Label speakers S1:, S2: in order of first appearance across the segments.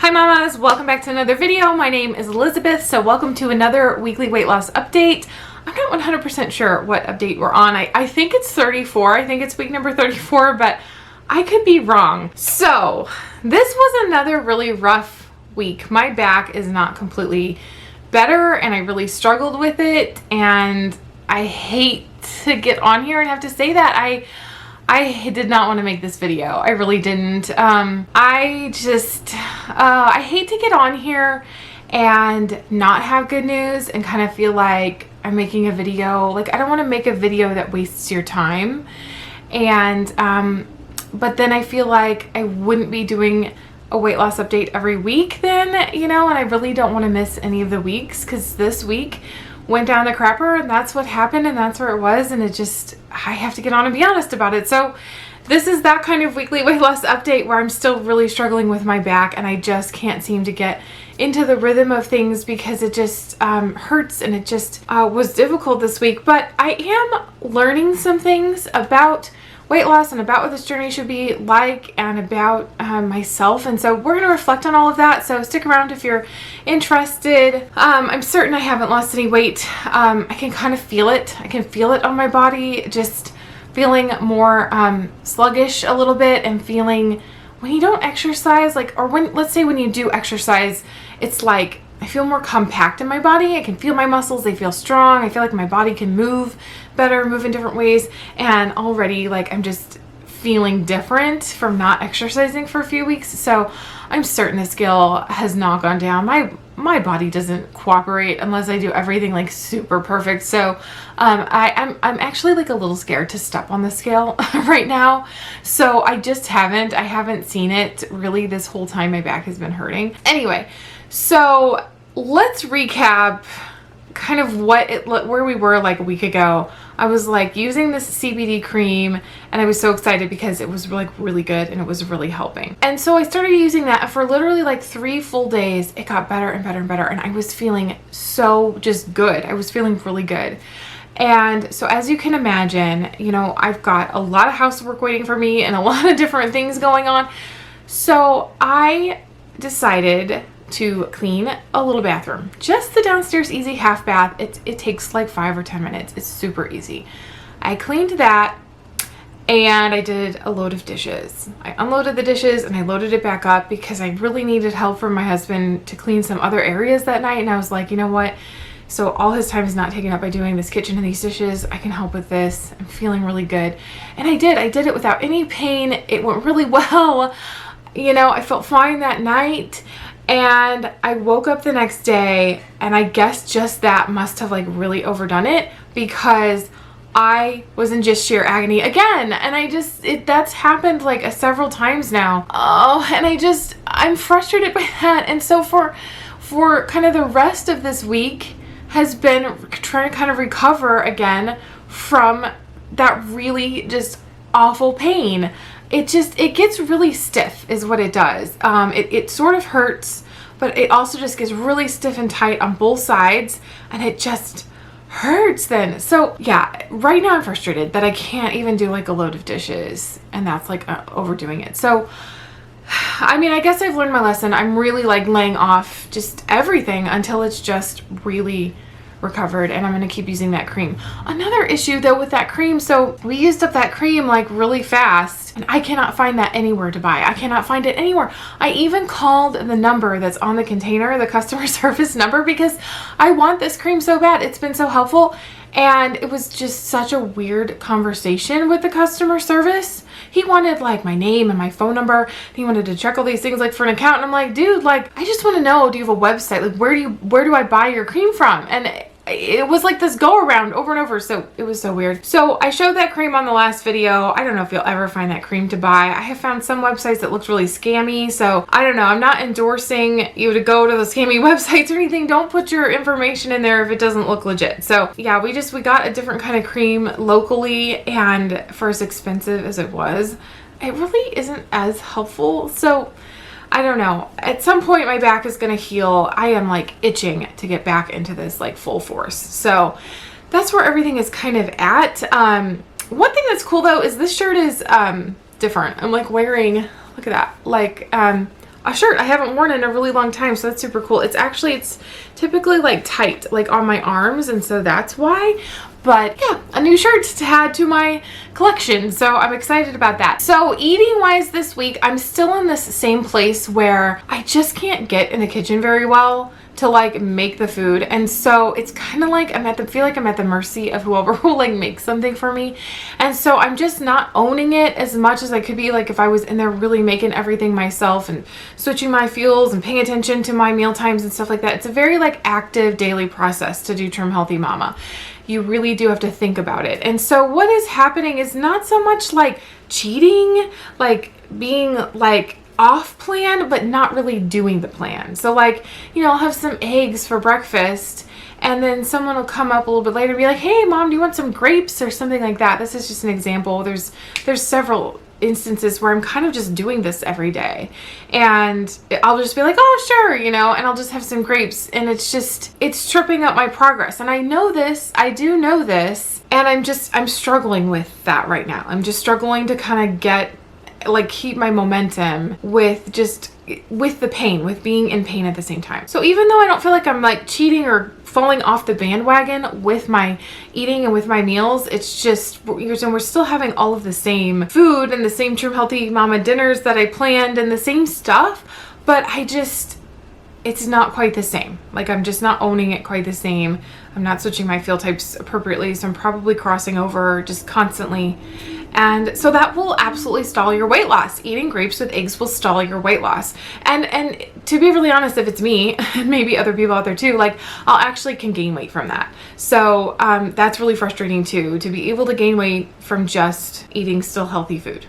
S1: Hi mamas, welcome back to another video. My name is Elizabeth, so welcome to another weekly weight loss update. I'm not 100% sure what update we're on. I think it's 34. I think it's week number 34, but I could be wrong. So this was another really rough week. My back is not completely better and I really struggled with it, and I hate to get on here and have to say that. I did not want to make this video. I really didn't. I hate to get on here and not have good news and kind of feel like I'm making a video. Like, I don't want to make a video that wastes your time. And, but then I feel like I wouldn't be doing a weight loss update every week then, you know, and I really don't want to miss any of the weeks because this week went down the crapper and that's what happened and that's where it was, and it just, I have to get on and be honest about it. So this is that kind of weekly weight loss update where I'm still really struggling with my back and I just can't seem to get into the rhythm of things because it just hurts, and it just was difficult this week. But I am learning some things about weight loss and about what this journey should be like and about myself, and so we're going to reflect on all of that, so stick around if you're interested. I'm certain I haven't lost any weight. I can kind of feel it. I can feel it on my body, just feeling more sluggish a little bit, and feeling when you don't exercise, like, or when, let's say when you do exercise, it's like I feel more compact in my body. I can feel my muscles, they feel strong. I feel like my body can move better, move in different ways, and already like I'm just feeling different from not exercising for a few weeks. So I'm certain the scale has not gone down. My body doesn't cooperate unless I do everything like super perfect. So I'm actually like a little scared to step on the scale right now. So I haven't seen it really this whole time my back has been hurting. Anyway, so let's recap kind of where we were like a week ago. I was like using this CBD cream and I was so excited because it was like really good and it was really helping. And so I started using that for literally like 3 full days. It got better and better and better, and I was feeling so just good. I was feeling really good. And so as you can imagine, you know, I've got a lot of housework waiting for me and a lot of different things going on. So I decided to clean a little bathroom, just the downstairs easy half bath. It takes like 5 or 10 minutes. It's super easy. I cleaned that and I did a load of dishes. I unloaded the dishes and I loaded it back up because I really needed help from my husband to clean some other areas that night. And I was like, you know what? So all his time is not taken up by doing this kitchen and these dishes. I can help with this. I'm feeling really good. And I did it without any pain. It went really well. You know, I felt fine that night. And I woke up the next day and I guess just that must have like really overdone it because I was in just sheer agony again. And that's happened like several times now. Oh, and I'm frustrated by that. And so for kind of the rest of this week has been trying to kind of recover again from that really just awful pain. It gets really stiff is what it does. It sort of hurts, but it also just gets really stiff and tight on both sides, and it just hurts then. So yeah, right now I'm frustrated that I can't even do like a load of dishes, and that's like overdoing it. So I mean, I guess I've learned my lesson. I'm really like laying off just everything until it's just really recovered, and I'm going to keep using that cream. Another issue though with that cream, so we used up that cream like really fast and I cannot find that anywhere to buy. I cannot find it anywhere. I even called the number that's on the container, the customer service number, because I want this cream so bad. It's been so helpful, and it was just such a weird conversation with the customer service. He wanted like my name and my phone number. He wanted to check all these things like for an account, and I'm like, dude, like I just want to know, do you have a website? Like where do I buy your cream from? And it was like this go around over and over. So it was so weird. So I showed that cream on the last video. I don't know if you'll ever find that cream to buy. I have found some websites that looked really scammy. So I don't know. I'm not endorsing you to go to the scammy websites or anything. Don't put your information in there if it doesn't look legit. So yeah, we got a different kind of cream locally, and for as expensive as it was, it really isn't as helpful. So I don't know. At some point my back is going to heal. I am like itching to get back into this like full force. So that's where everything is kind of at. One thing that's cool though is this shirt is different. I'm like wearing, look at that, like a shirt I haven't worn in a really long time, so that's super cool. It's typically like tight, like on my arms, and so that's why. But yeah, a new shirt to add to my collection, so I'm excited about that. So eating wise this week, I'm still in this same place where I just can't get in the kitchen very well to like make the food, and so it's kind of like feel like I'm at the mercy of whoever will like make something for me, and so I'm just not owning it as much as I could be like if I was in there really making everything myself and switching my fuels and paying attention to my meal times and stuff like that. It's a very like active daily process to do Trim Healthy Mama. You really do have to think about it. And so what is happening is not so much like cheating, like being like off plan, but not really doing the plan. So like, you know, I'll have some eggs for breakfast, and then someone will come up a little bit later and be like, hey mom, do you want some grapes or something like that? This is just an example. There's several instances where I'm kind of just doing this every day, and I'll just be like, oh sure, you know, and I'll just have some grapes, and it's tripping up my progress. And I do know this, and I'm struggling with that right now. I'm just struggling to kind of keep my momentum with the pain, with being in pain at the same time. So even though I don't feel like I'm like cheating or falling off the bandwagon with my eating and with my meals, it's just, we're still having all of the same food and the same Trim Healthy Mama dinners that I planned and the same stuff, but it's not quite the same. Like I'm just not owning it quite the same. I'm not switching my fuel types appropriately, so I'm probably crossing over just constantly. And so that will absolutely stall your weight loss. Eating grapes with eggs will stall your weight loss. And to be really honest, if it's me, and maybe other people out there too, like I'll actually can gain weight from that. So that's really frustrating too, to be able to gain weight from just eating still healthy food.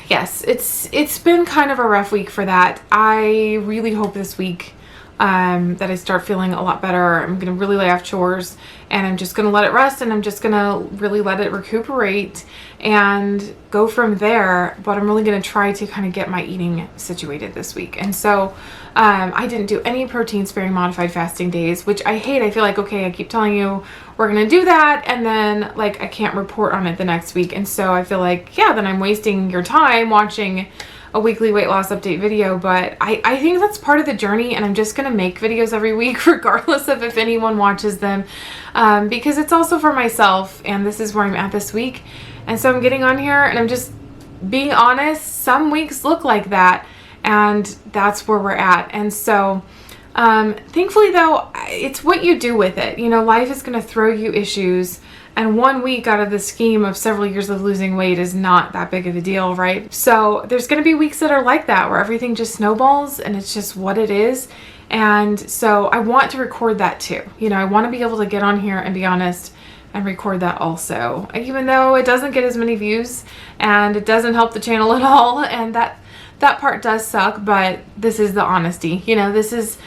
S1: Yes, it's been kind of a rough week for that. I really hope this week that I start feeling a lot better. I'm gonna really lay off chores, and I'm just gonna let it rest, and I'm just gonna really let it recuperate and go from there. But I'm really gonna try to kind of get my eating situated this week. And so I didn't do any protein sparing modified fasting days, which I hate. I feel like, okay, I keep telling you we're gonna do that, and then like I can't report on it the next week, and so I feel like, yeah, then I'm wasting your time watching a weekly weight loss update video. But I think that's part of the journey, and I'm just gonna make videos every week regardless of if anyone watches them, because it's also for myself, and this is where I'm at this week. And so I'm getting on here and I'm just being honest. Some weeks look like that, and that's where we're at. And so thankfully though, it's what you do with it. You know, life is gonna throw you issues, and 1 week out of the scheme of several years of losing weight is not that big of a deal, right? So there's gonna be weeks that are like that, where everything just snowballs and it's just what it is. And so I want to record that too. You know, I want to be able to get on here and be honest and record that also, even though it doesn't get as many views and it doesn't help the channel at all, and that part does suck. But this is the honesty, you know, this is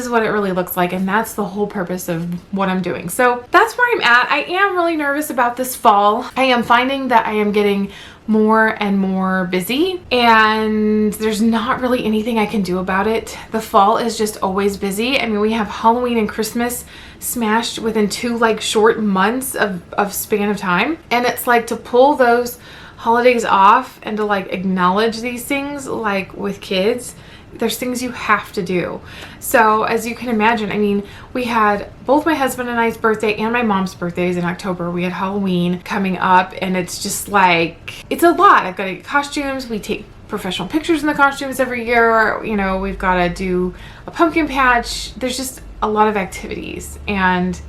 S1: what it really looks like, and that's the whole purpose of what I'm doing. So that's where I'm at. I am really nervous about this fall. I am finding that I am getting more and more busy, and there's not really anything I can do about it. The fall is just always busy. I mean, we have Halloween and Christmas smashed within 2 like short months of span of time, and it's like to pull those holidays off and to like acknowledge these things, like with kids, there's things you have to do. So as you can imagine, I mean, we had both my husband and I's birthday and my mom's birthdays in October. We had Halloween coming up, and it's just like, it's a lot. I've got to get costumes. We take professional pictures in the costumes every year. You know, we've got to do a pumpkin patch. There's just a lot of activities, and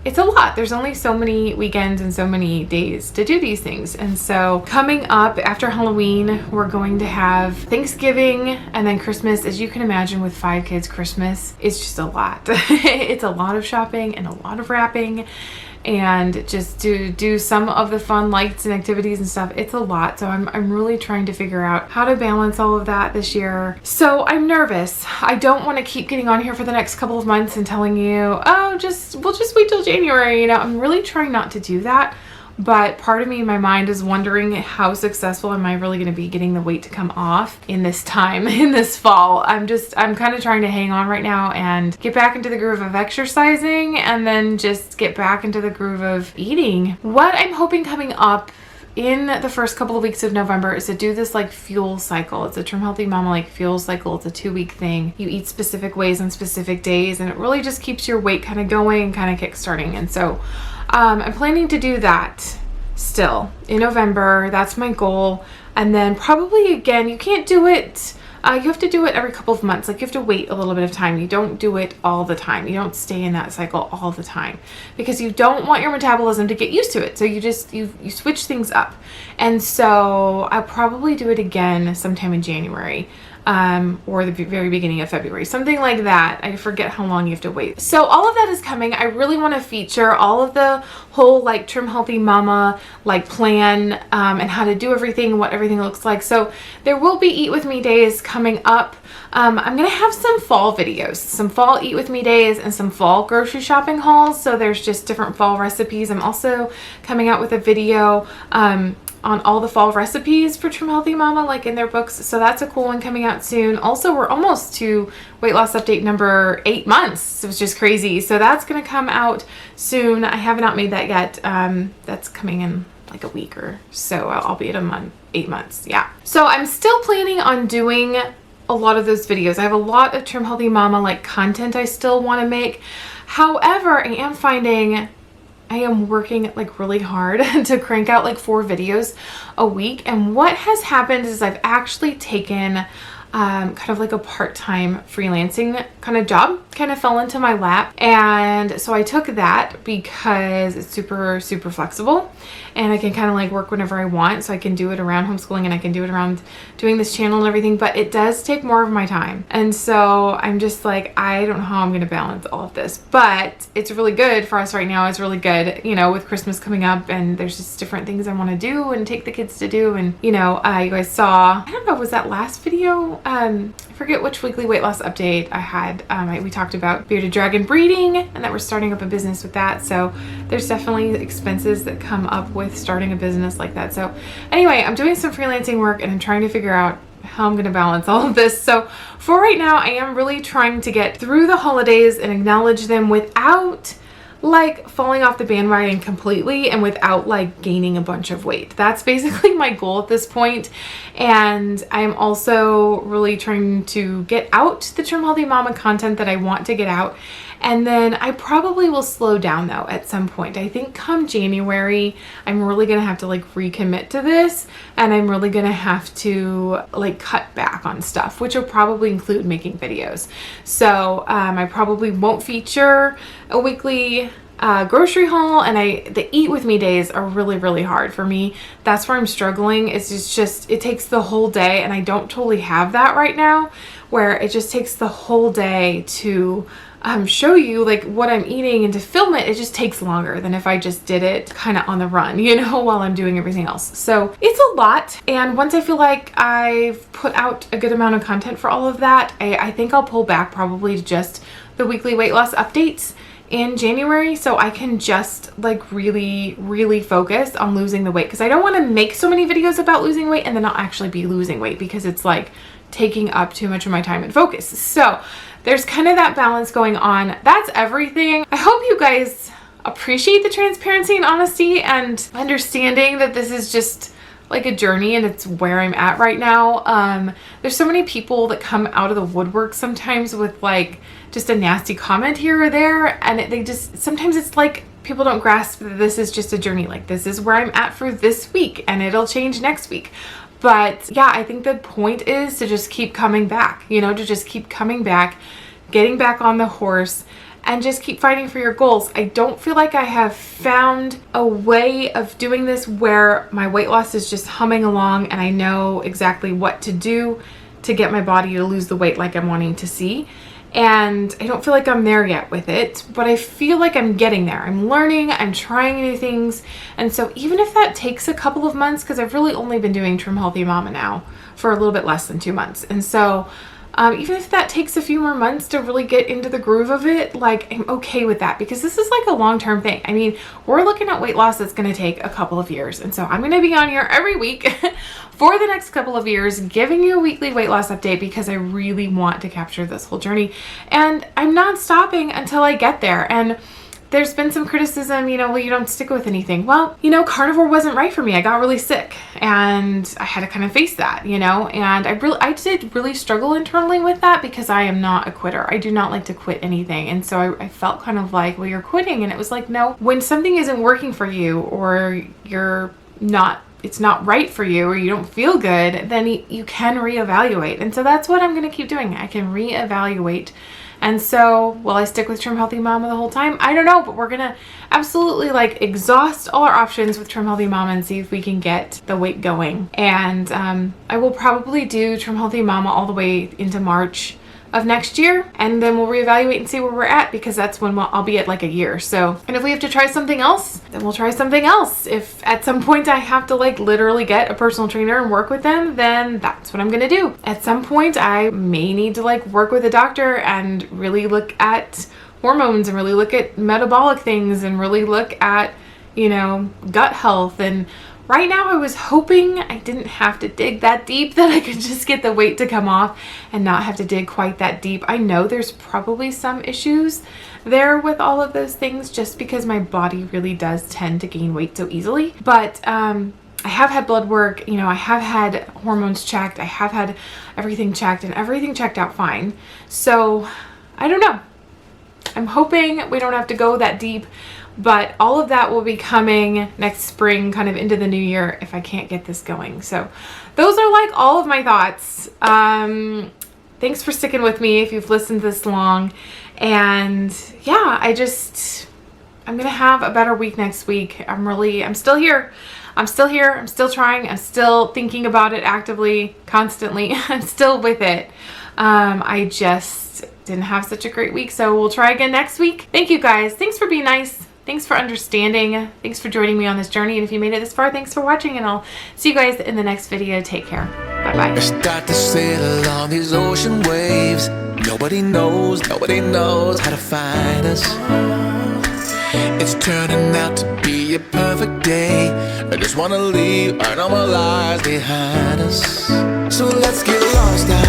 S1: it's a lot. There's only so many weekends and so many days to do these things. And so coming up after Halloween, we're going to have Thanksgiving and then Christmas. As you can imagine, with 5 kids, Christmas is just a lot. It's a lot of shopping and a lot of wrapping, and just to do some of the fun lights and activities and stuff. It's a lot. So I'm really trying to figure out how to balance all of that this year. So I'm nervous. I don't want to keep getting on here for the next couple of months and telling you, oh, we'll just wait till January. You know, I'm really trying not to do that. But part of me in my mind is wondering, how successful am I really going to be getting the weight to come off in this time, in this fall? I'm kind of trying to hang on right now and get back into the groove of exercising, and then just get back into the groove of eating. What I'm hoping coming up in the first couple of weeks of November is to do this like fuel cycle. It's a Trim Healthy Mama like fuel cycle. It's a 2-week thing. You eat specific ways on specific days, and it really just keeps your weight kind of going, kind of kick-starting. And so I'm planning to do that still in November. That's my goal. And then probably, again, you can't do it, you have to do it every couple of months. Like, you have to wait a little bit of time. You don't do it all the time. You don't stay in that cycle all the time because you don't want your metabolism to get used to it. So you just, you switch things up. And so I'll probably do it again sometime in January. Or the very beginning of February, something like that. I forget how long you have to wait. So all of that is coming. I really want to feature all of the whole like Trim Healthy Mama like plan, and how to do everything, what everything looks like. So there will be Eat With Me days coming up. I'm going to have some fall videos, some fall Eat With Me days and some fall grocery shopping hauls. So there's just different fall recipes. I'm also coming out with a video, on all the fall recipes for Trim Healthy Mama, like in their books. So that's a cool one coming out soon. Also, we're almost to weight loss update number 8 months. It was just crazy. So that's going to come out soon. I have not made that yet. That's coming in like a week or so. I'll be at a month, 8 months. Yeah. So I'm still planning on doing a lot of those videos. I have a lot of Trim Healthy Mama like content I still want to make. However, I am finding I am working like really hard to crank out like 4 videos a week. And what has happened is I've actually taken kind of like a part-time freelancing kind of job kind of fell into my lap. And so I took that because it's super, super flexible and I can kind of like work whenever I want. So I can do it around homeschooling and I can do it around doing this channel and everything, but it does take more of my time. And so I'm just like, I don't know how I'm going to balance all of this, but it's really good for us right now. It's really good, you know, with Christmas coming up and there's just different things I want to do and take the kids to do. And, you know, you guys saw, I don't know, was that last video? I forget which weekly weight loss update I had. We talked about bearded dragon breeding and that we're starting up a business with that. So there's definitely expenses that come up with starting a business like that. So anyway, I'm doing some freelancing work and I'm trying to figure out how I'm going to balance all of this. So for right now, I am really trying to get through the holidays and acknowledge them without like falling off the bandwagon completely and without like gaining a bunch of weight. That's basically my goal at this point. And I'm also really trying to get out the Trim Healthy Mama content that I want to get out. And then I probably will slow down though at some point. I think come January, I'm really going to have to like recommit to this and I'm really going to have to like cut back on stuff, which will probably include making videos. So I probably won't feature a weekly grocery haul, and the Eat With Me days are really, really hard for me. That's where I'm struggling. It's just, it takes the whole day and I don't totally have that right now where it just takes the whole day to show you like what I'm eating and to film it. It just takes longer than if I just did it kind of on the run, you know, while I'm doing everything else. So it's a lot. And once I feel like I've put out a good amount of content for all of that, I think I'll pull back probably to just the weekly weight loss updates in January so I can just like really, really focus on losing the weight, because I don't want to make so many videos about losing weight and then not actually be losing weight because it's like taking up too much of my time and focus. So there's kind of that balance going on. That's everything. I hope you guys appreciate the transparency and honesty and understanding that this is just like a journey and it's where I'm at right now. There's so many people that come out of the woodwork sometimes with like just a nasty comment here or there, and they just, sometimes it's like people don't grasp that this is just a journey. Like, this is where I'm at for this week and it'll change next week. But yeah, I think the point is to just keep coming back, you know, to just keep coming back, getting back on the horse and just keep fighting for your goals. I don't feel like I have found a way of doing this where my weight loss is just humming along and I know exactly what to do to get my body to lose the weight like I'm wanting to see. And I don't feel like I'm there yet with it, but I feel like I'm getting there. I'm learning, I'm trying new things. And so even if that takes a couple of months, because I've really only been doing Trim Healthy Mama now for a little bit less than 2 months. And so even if that takes a few more months to really get into the groove of it, like I'm okay with that because this is like a long-term thing. I mean, we're looking at weight loss that's going to take a couple of years. And so I'm going to be on here every week for the next couple of years, giving you a weekly weight loss update because I really want to capture this whole journey. And I'm not stopping until I get there. And there's been some criticism, you know, well, you don't stick with anything. Well, you know, carnivore wasn't right for me. I got really sick and I had to kind of face that, you know, and I did really struggle internally with that because I am not a quitter. I do not like to quit anything. And so I felt kind of like, well, you're quitting. And it was like, no, when something isn't working for you or it's not right for you or you don't feel good, then you can reevaluate. And so that's what I'm going to keep doing. I can reevaluate. And so, will I stick with Trim Healthy Mama the whole time? I don't know, but we're gonna absolutely like exhaust all our options with Trim Healthy Mama and see if we can get the weight going. And I will probably do Trim Healthy Mama all the way into March of next year, and then we'll reevaluate and see where we're at, because that's when I'll be at like a year. So, and if we have to try something else, then we'll try something else. If at some point I have to like literally get a personal trainer and work with them, then that's what I'm gonna do. At some point I may need to like work with a doctor and really look at hormones and really look at metabolic things and really look at, you know, gut health. And right now I was hoping I didn't have to dig that deep, that I could just get the weight to come off and not have to dig quite that deep. I know there's probably some issues there with all of those things just because my body really does tend to gain weight so easily. But I have had blood work, you know, I have had hormones checked, I have had everything checked, and everything checked out fine. So I don't know. I'm hoping we don't have to go that deep. But all of that will be coming next spring, kind of into the new year, if I can't get this going. So those are like all of my thoughts. Thanks for sticking with me if you've listened this long. And yeah, I'm going to have a better week next week. I'm still here. I'm still trying. I'm still thinking about it actively, constantly. I'm still with it. I just didn't have such a great week. So we'll try again next week. Thank you guys. Thanks for being nice. Thanks for understanding. Thanks for joining me on this journey. And if you made it this far, thanks for watching, and I'll see you guys in the next video. Take care. Bye-bye.
S2: Start to sail along these ocean waves. Nobody knows how to find us. It's turning out to be a perfect day. I just wanna leave our normal lives behind us. So let's get lost out